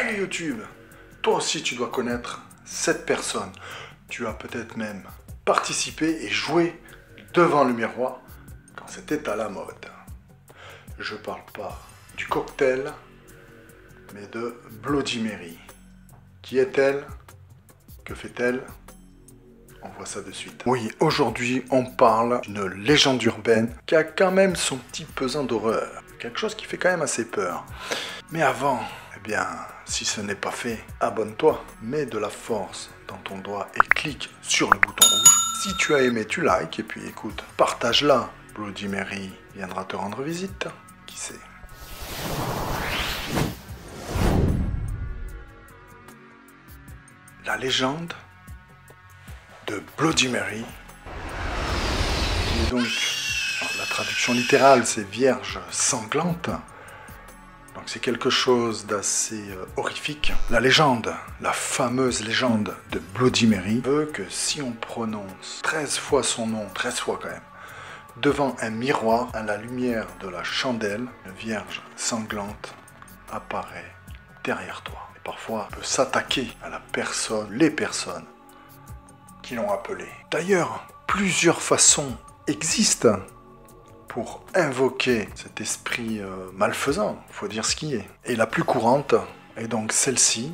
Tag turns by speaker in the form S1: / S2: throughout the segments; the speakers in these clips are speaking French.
S1: Hey YouTube, toi aussi tu dois connaître cette personne. Tu as peut-être même participé et joué devant le miroir quand c'était à la mode. Je parle pas du cocktail, mais de Bloody Mary. Qui est-elle? Que fait-elle? On voit ça de suite. Oui, aujourd'hui on parle d'une légende urbaine qui a quand même son petit pesant d'horreur. Quelque chose qui fait quand même assez peur. Mais avant, eh bien, si ce n'est pas fait, abonne-toi, mets de la force dans ton doigt et clique sur le bouton rouge. Si tu as aimé, tu likes et puis écoute, partage-la. Bloody Mary viendra te rendre visite, qui sait. La légende de Bloody Mary, qui est donc, la traduction littérale, c'est Vierge sanglante. Donc c'est quelque chose d'assez horrifique. La légende, la fameuse légende de Bloody Mary, veut que si on prononce 13 fois son nom, 13 fois quand même, devant un miroir, à la lumière de la chandelle, une Vierge sanglante apparaît derrière toi. Et parfois, elle peut s'attaquer à la personne, les personnes qui l'ont appelée. D'ailleurs, plusieurs façons existent pour invoquer cet esprit malfaisant, il faut dire ce qui est. Et la plus courante est donc celle-ci,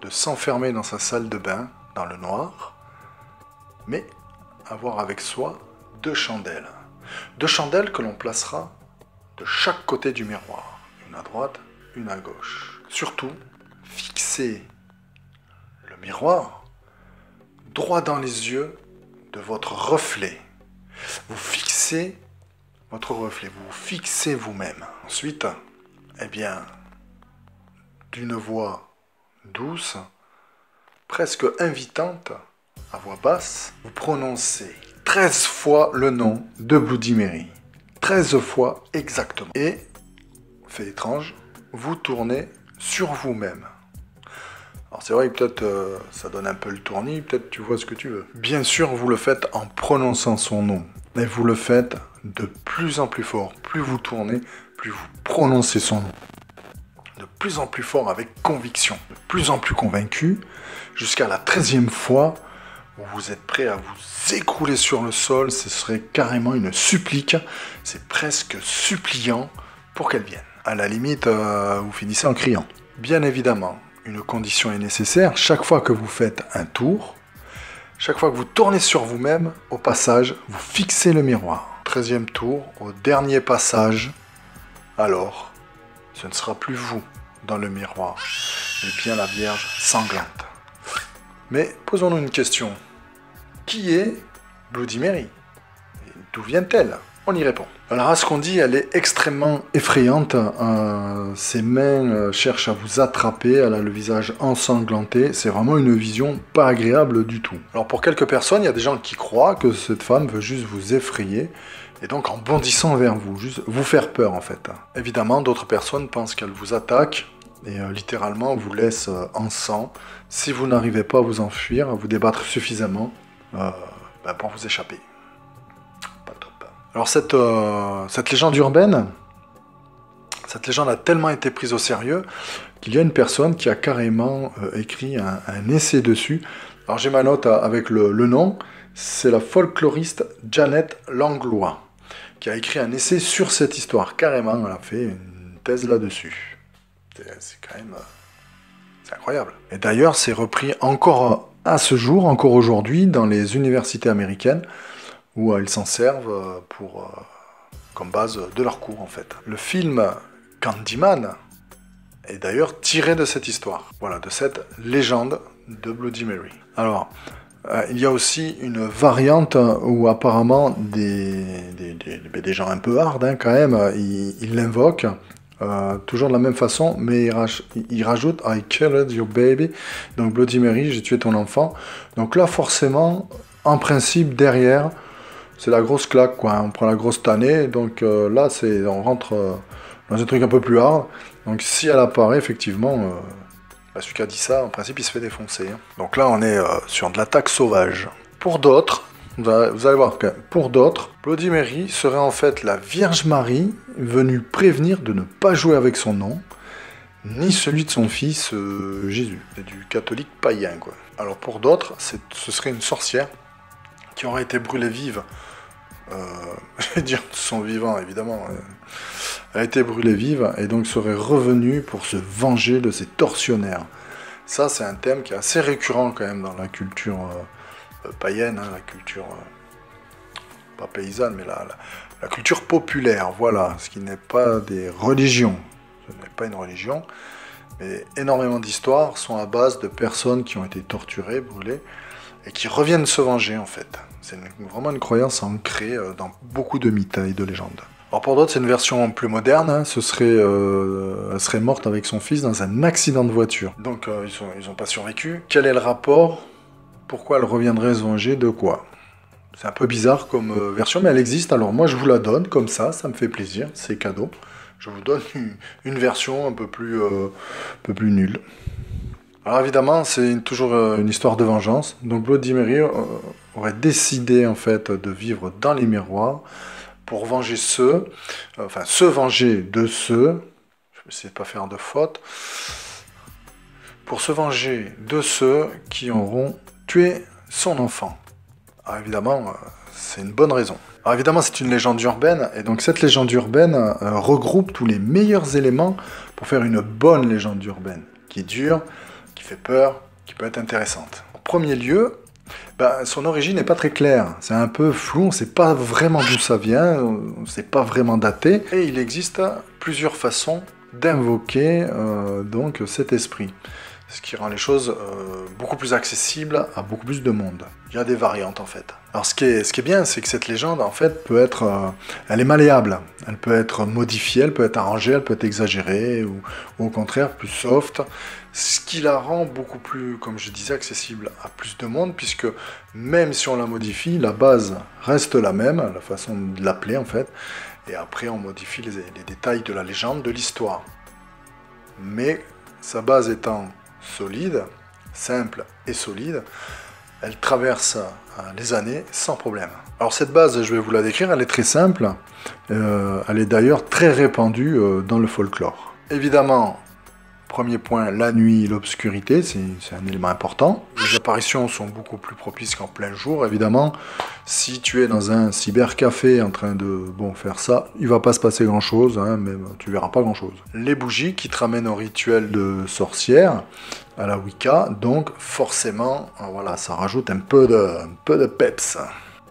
S1: de s'enfermer dans sa salle de bain, dans le noir, mais avoir avec soi deux chandelles. Deux chandelles que l'on placera de chaque côté du miroir, une à droite, une à gauche. Surtout, fixez le miroir droit dans les yeux de votre reflet. Vous fixez votre reflet, vous fixez vous-même. Ensuite, eh bien, d'une voix douce, presque invitante, à voix basse, vous prononcez 13 fois le nom de Bloody Mary. 13 fois exactement. Et, fait étrange, vous tournez sur vous-même. Alors c'est vrai que peut-être ça donne un peu le tournis, peut-être tu vois ce que tu veux. Bien sûr, vous le faites en prononçant son nom. Et vous le faites de plus en plus fort. Plus vous tournez, plus vous prononcez son nom. De plus en plus fort avec conviction. De plus en plus convaincu. Jusqu'à la 13e fois où vous êtes prêt à vous écrouler sur le sol. Ce serait carrément une supplique. C'est presque suppliant pour qu'elle vienne. À la limite, vous finissez en criant. Bien évidemment, une condition est nécessaire. Chaque fois que vous faites un tour, chaque fois que vous tournez sur vous-même, au passage, vous fixez le miroir. 13e tour, au dernier passage, alors, ce ne sera plus vous dans le miroir, mais bien la Vierge sanglante. Mais posons-nous une question. Qui est Bloody Mary? D'où vient-elle? On y répond. Alors à ce qu'on dit, elle est extrêmement effrayante. Ses mains cherchent à vous attraper, elle a le visage ensanglanté. C'est vraiment une vision pas agréable du tout. Alors pour quelques personnes, il y a des gens qui croient que cette femme veut juste vous effrayer. Et donc en bondissant vers vous, juste vous faire peur en fait. Évidemment, d'autres personnes pensent qu'elle vous attaque et littéralement vous laisse en sang. Si vous n'arrivez pas à vous enfuir, à vous débattre suffisamment pour vous échapper. Alors cette légende urbaine, cette légende a tellement été prise au sérieux qu'il y a une personne qui a carrément écrit un essai dessus. Alors j'ai ma note avec le nom, c'est la folkloriste Janet Langlois qui a écrit un essai sur cette histoire. Carrément, elle a fait une thèse là-dessus. C'est quand même... c'est incroyable. Et d'ailleurs, c'est repris encore à ce jour, encore aujourd'hui, dans les universités américaines, où elles s'en servent comme base de leur cours en fait. Le film Candyman est d'ailleurs tiré de cette histoire, voilà, de cette légende de Bloody Mary. Alors, il y a aussi une variante où apparemment des gens un peu hard quand même, ils l'invoquent, toujours de la même façon, mais ils rajoutent « I killed your baby », donc Bloody Mary, j'ai tué ton enfant. Donc là forcément, en principe derrière, c'est la grosse claque, quoi. On prend la grosse tannée, donc là, on rentre dans un truc un peu plus hard. Donc si elle apparaît, effectivement, celui qui a dit ça, en principe, il se fait défoncer. Hein. Donc là, on est sur de l'attaque sauvage. Pour d'autres, vous allez voir que pour d'autres, Bloody Mary serait en fait la Vierge Marie venue prévenir de ne pas jouer avec son nom ni celui de son fils Jésus. C'est du catholique païen, quoi. Alors pour d'autres, ce serait une sorcière qui aurait été brûlée vive. Je vais dire de son vivant, évidemment. Elle a été brûlée vive et donc serait revenue pour se venger de ses tortionnaires. Ça, c'est un thème qui est assez récurrent quand même dans la culture païenne, hein, la culture pas paysanne, mais la culture populaire, voilà, ce qui n'est pas des religions. Ce n'est pas une religion, mais énormément d'histoires sont à base de personnes qui ont été torturées, brûlées, et qui reviennent se venger en fait. C'est vraiment une croyance ancrée dans beaucoup de mythes et de légendes. Alors pour d'autres, c'est une version plus moderne, hein, elle serait morte avec son fils dans un accident de voiture. Donc ils n'ont pas survécu. Quel est le rapport? Pourquoi elle reviendrait se venger? De quoi? C'est un peu bizarre comme version, mais elle existe, alors moi je vous la donne comme ça me fait plaisir, c'est cadeau. Je vous donne une version un peu plus nulle. Alors évidemment, c'est toujours une histoire de vengeance. Donc Bloody Mary aurait décidé en fait de vivre dans les miroirs pour venger se venger de ceux, je vais essayer de ne pas faire de faute, pour se venger de ceux qui auront tué son enfant. Alors évidemment, c'est une bonne raison. Alors évidemment, c'est une légende urbaine, et donc cette légende urbaine regroupe tous les meilleurs éléments pour faire une bonne légende urbaine, qui dure, qui fait peur, qui peut être intéressante. En premier lieu, son origine n'est pas très claire, c'est un peu flou, on ne sait pas vraiment d'où ça vient, on ne sait pas vraiment dater, et il existe plusieurs façons d'invoquer donc cet esprit. Ce qui rend les choses beaucoup plus accessibles à beaucoup plus de monde. Il y a des variantes en fait. Alors ce qui est bien, c'est que cette légende en fait peut être, elle est malléable. Elle peut être modifiée, elle peut être arrangée, elle peut être exagérée ou au contraire plus soft. Ce qui la rend beaucoup plus, comme je disais, accessible à plus de monde, puisque même si on la modifie, la base reste la même, la façon de l'appeler en fait. Et après on modifie les détails de la légende, de l'histoire. Mais sa base étant solide, simple et solide, elle traverse les années sans problème. Alors cette base, je vais vous la décrire, elle est très simple, elle est d'ailleurs très répandue dans le folklore. Évidemment, premier point, la nuit, l'obscurité, c'est un élément important. Les apparitions sont beaucoup plus propices qu'en plein jour, évidemment. Si tu es dans un cybercafé en train de faire ça, il va pas se passer grand-chose, hein, même tu verras pas grand-chose. Les bougies qui te ramènent au rituel de sorcière, à la Wicca, donc forcément, voilà, ça rajoute un peu de peps.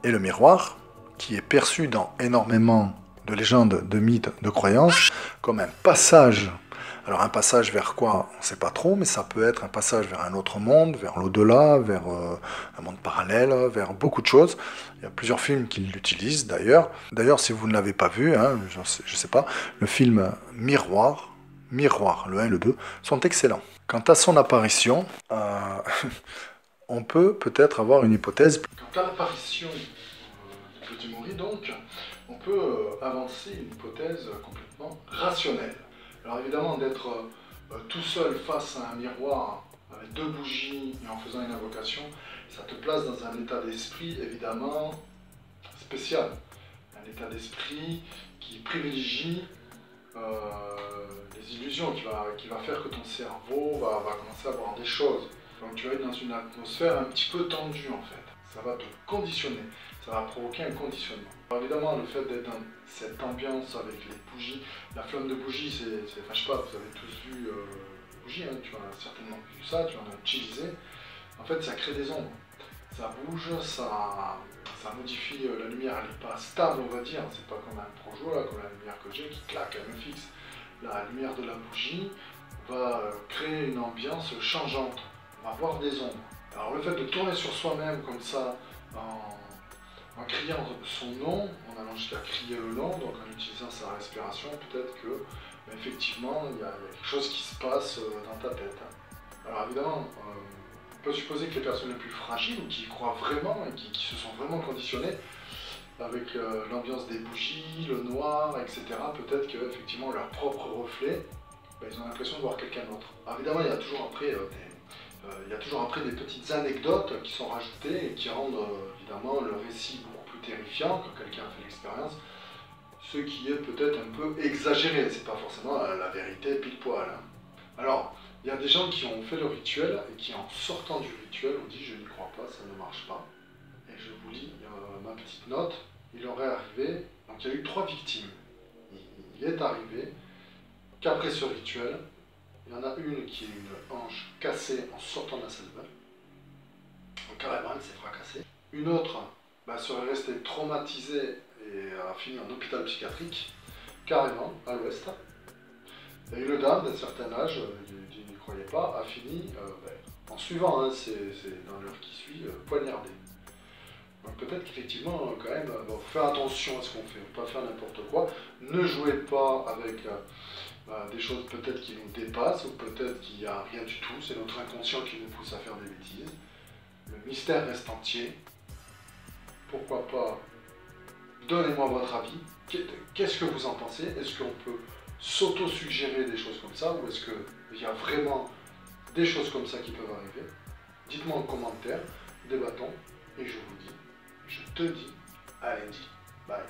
S1: Et le miroir, qui est perçu dans énormément de légendes, de mythes, de croyances, comme un passage. Alors un passage vers quoi? On ne sait pas trop, mais ça peut être un passage vers un autre monde, vers l'au-delà, vers un monde parallèle, vers beaucoup de choses. Il y a plusieurs films qui l'utilisent d'ailleurs. D'ailleurs, si vous ne l'avez pas vu, hein, je ne sais pas, le film Miroir, le 1 et le 2, sont excellents. Quant à son apparition, on peut peut-être avoir une hypothèse. Quant à l'apparition de Bloody Mary, donc, on peut avancer une hypothèse complètement rationnelle. Alors évidemment, d'être tout seul face à un miroir, avec 2 bougies et en faisant une invocation, ça te place dans un état d'esprit évidemment spécial. Un état d'esprit qui privilégie les illusions, qui va faire que ton cerveau va commencer à voir des choses. Donc tu vas être dans une atmosphère un petit peu tendue en fait. Ça va te conditionner, ça va provoquer un conditionnement. Alors évidemment, le fait d'être dans cette ambiance avec les bougies, la flamme de bougie, enfin, je sais pas, vous avez tous vu les bougies, hein, tu as certainement vu ça, tu en as utilisé. En fait, ça crée des ombres. Ça bouge, ça modifie la lumière, elle n'est pas stable, on va dire. C'est pas comme un projo, là, comme la lumière que j'ai qui claque, elle me fixe. La lumière de la bougie va créer une ambiance changeante. On va voir des ombres. Alors le fait de tourner sur soi-même comme ça, en criant son nom, en allant jusqu'à crier le nom, donc en utilisant sa respiration, peut-être que, effectivement, il y a quelque chose qui se passe dans ta tête. Alors évidemment, on peut supposer que les personnes les plus fragiles, ou qui y croient vraiment, et qui se sont vraiment conditionnées, avec l'ambiance des bougies, le noir, etc., peut-être qu'effectivement, leur propre reflet, ils ont l'impression de voir quelqu'un d'autre. Alors évidemment, il y a toujours après des petites anecdotes qui sont rajoutées et qui rendent évidemment le récit beaucoup plus terrifiant quand quelqu'un a fait l'expérience, ce qui est peut-être un peu exagéré, c'est pas forcément la vérité pile poil. Hein. Alors, il y a des gens qui ont fait le rituel et qui, en sortant du rituel, ont dit « je n'y crois pas, ça ne marche pas ». Et je vous lis ma petite note. Il aurait arrivé, donc il y a eu 3 victimes. Il est arrivé qu'après ce rituel, il y en a une qui a une hanche cassée en sortant de la salle de bain. Donc carrément, elle s'est fracassée. Une autre serait restée traumatisée et a fini en hôpital psychiatrique, carrément, à l'ouest. Et une dame d'un certain âge, qui n'y croyait pas, a fini, en suivant, hein, c'est dans l'heure qui suit, poignardée. Donc peut-être qu'effectivement, quand même, faut faire attention à ce qu'on fait, faut pas faire n'importe quoi. Ne jouez pas avec des choses peut-être qui nous dépassent, ou peut-être qu'il n'y a rien du tout, c'est notre inconscient qui nous pousse à faire des bêtises. Le mystère reste entier. Pourquoi pas, donnez-moi votre avis. Qu'est-ce que vous en pensez? Est-ce qu'on peut s'auto-suggérer des choses comme ça, ou est-ce qu'il y a vraiment des choses comme ça qui peuvent arriver? Dites-moi en commentaire, débattons, et je vous dis, je te dis, à lundi. Bye.